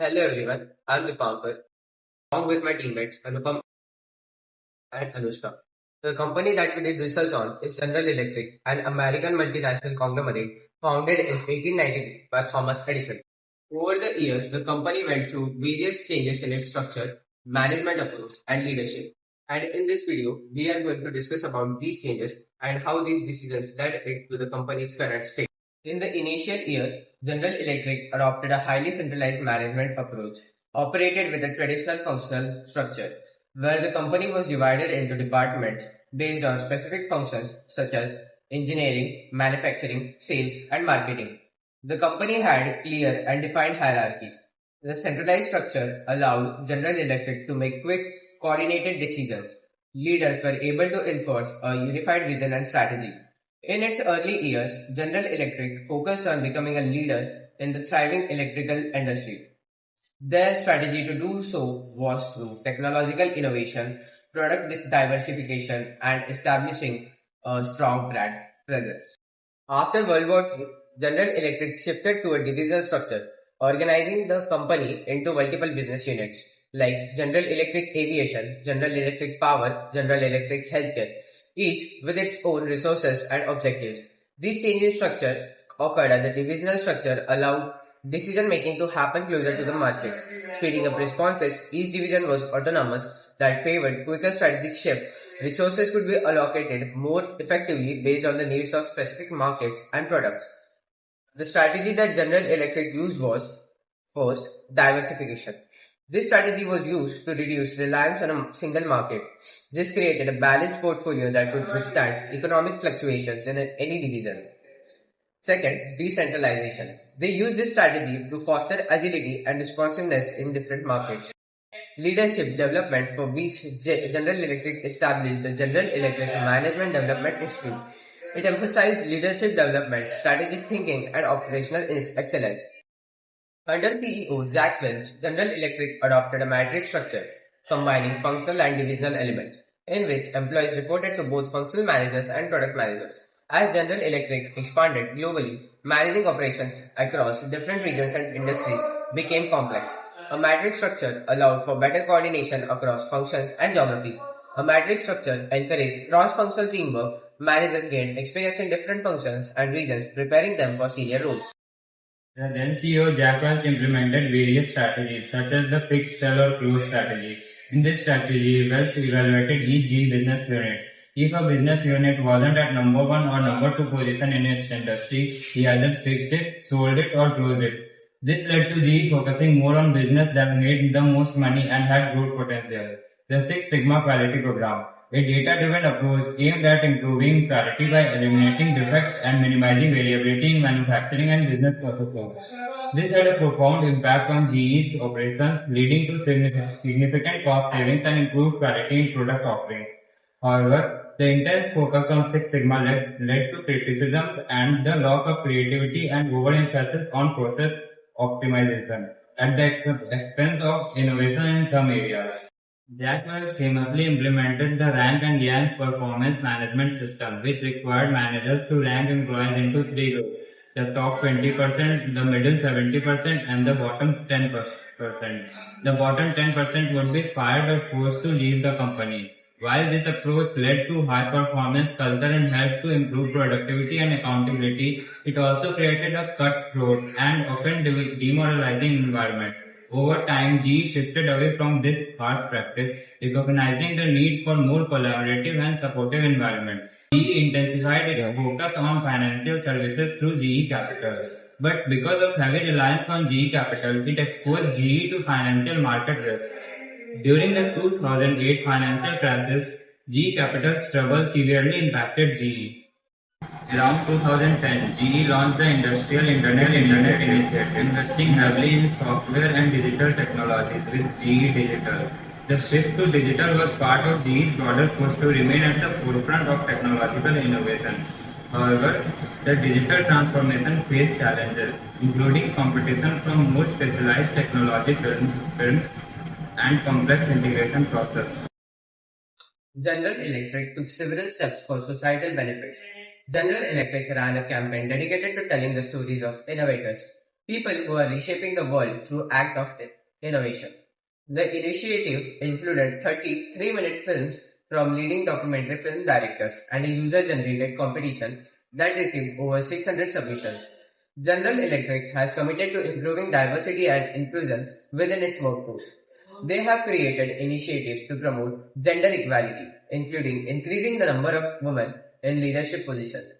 Hello everyone, I'm Dipankar, along with my teammates Anupam and Anushka. The company that we did research on is General Electric, an American multinational conglomerate founded in 1890 by Thomas Edison. Over the years, the company went through various changes in its structure, management approach, and leadership. And in this video, we are going to discuss about these changes and how these decisions led it to the company's current state. In the initial years, General Electric adopted a highly centralized management approach, operated with a traditional functional structure, where the company was divided into departments based on specific functions such as engineering, manufacturing, sales, and marketing. The company had clear and defined hierarchies. The centralized structure allowed General Electric to make quick, coordinated decisions. Leaders were able to enforce a unified vision and strategy. In its early years, General Electric focused on becoming a leader in the thriving electrical industry. Their strategy to do so was through technological innovation, product diversification, and establishing a strong brand presence. After World War II, General Electric shifted to a divisional structure, organizing the company into multiple business units like General Electric Aviation, General Electric Power, General Electric Healthcare, each with its own resources and objectives. This change in structure occurred as a divisional structure allowed decision making to happen closer to the market, speeding up responses. Each division was autonomous that favored quicker strategic shift. Resources could be allocated more effectively based on the needs of specific markets and products. The strategy that General Electric used was, first, diversification. This strategy was used to reduce reliance on a single market. This created a balanced portfolio that could withstand economic fluctuations in any division. Second, decentralization. They used this strategy to foster agility and responsiveness in different markets. Leadership development, for which General Electric established the General Electric Management Development Institute. It emphasized leadership development, strategic thinking, and operational excellence. Under CEO Jack Welch, General Electric adopted a matrix structure, combining functional and divisional elements, in which employees reported to both functional managers and product managers. As General Electric expanded globally, managing operations across different regions and industries became complex. A matrix structure allowed for better coordination across functions and geographies. A matrix structure encouraged cross-functional teamwork. Managers gained experience in different functions and regions, preparing them for senior roles. The then CEO Jack Welch implemented various strategies, such as the fix, sell, or close strategy. In this strategy, Welch evaluated each G business unit. If a business unit wasn't at number 1 or number 2 position in its industry, he either fixed it, sold it, or closed it. This led to GE focusing more on business that made the most money and had growth potential. The Six Sigma Quality Program, a data-driven approach aimed at improving quality by eliminating defects and minimizing variability in manufacturing and business processes. This had a profound impact on GE's operations, leading to significant cost savings and improved quality in product offerings. However, the intense focus on Six Sigma led to criticism and the loss of creativity and overemphasis on process optimization at the expense of innovation in some areas. Jack Welch famously implemented the rank and yank performance management system, which required managers to rank employees into 3 groups: the top 20%, the middle 70%, and the bottom 10%. The bottom 10% would be fired or forced to leave the company. While this approach led to high performance culture and helped to improve productivity and accountability, it also created a cutthroat and often demoralizing environment. Over time, GE shifted away from this harsh practice, recognizing the need for more collaborative and supportive environment. GE intensified its focus on financial services through GE Capital. But because of heavy reliance on GE Capital, it exposed GE to financial market risk. During the 2008 financial crisis, GE Capital's trouble severely impacted GE. Around 2010, GE launched the Industrial Internet Initiative, investing heavily in software and digital technologies with GE Digital. The shift to digital was part of GE's broader push to remain at the forefront of technological innovation. However, the digital transformation faced challenges, including competition from more specialized technology firms and complex integration process. General Electric took several steps for societal benefits. General Electric ran a campaign dedicated to telling the stories of innovators, people who are reshaping the world through act of innovation. The initiative included 30 3-minute films from leading documentary film directors and a user-generated competition that received over 600 submissions. General Electric has committed to improving diversity and inclusion within its workforce. They have created initiatives to promote gender equality, including increasing the number of women in leadership positions.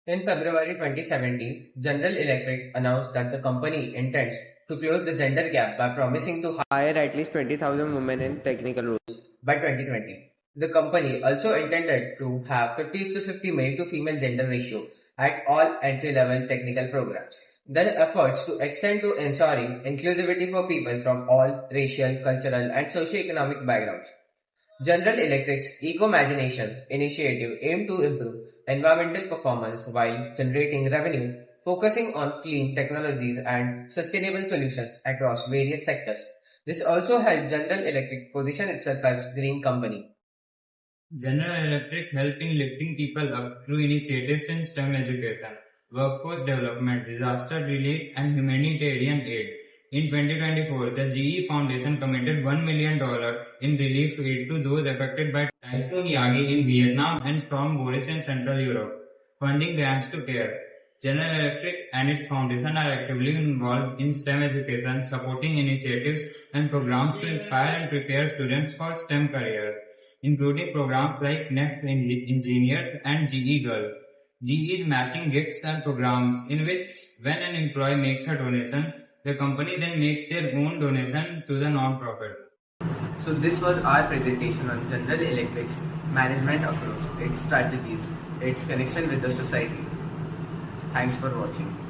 In February 2017, General Electric announced that the company intends to close the gender gap by promising to hire at least 20,000 women in technical roles by 2020. The company also intended to have 50:50 male to female gender ratio at all entry-level technical programs. Their efforts to extend to ensuring inclusivity for people from all racial, cultural, and socio-economic backgrounds. General Electric's Eco-Magination initiative aimed to improve environmental performance while generating revenue, focusing on clean technologies and sustainable solutions across various sectors. This also helped General Electric position itself as green company. General Electric helped in lifting people up through initiatives in STEM education, workforce development, disaster relief, and humanitarian aid. In 2024, the GE Foundation committed $1 million in relief aid to those affected by Typhoon Yagi in Vietnam and Storm Boris in Central Europe, funding grants to care. General Electric and its foundation are actively involved in STEM education, supporting initiatives and programs to inspire and prepare students for STEM careers, including programs like Next Engineers and GE Girl. GE is matching gifts and programs in which when an employee makes a donation, the company then makes their own donation to the non-profit. So this was our presentation on General Electric's management approach, its strategies, its connection with the society. Thanks for watching.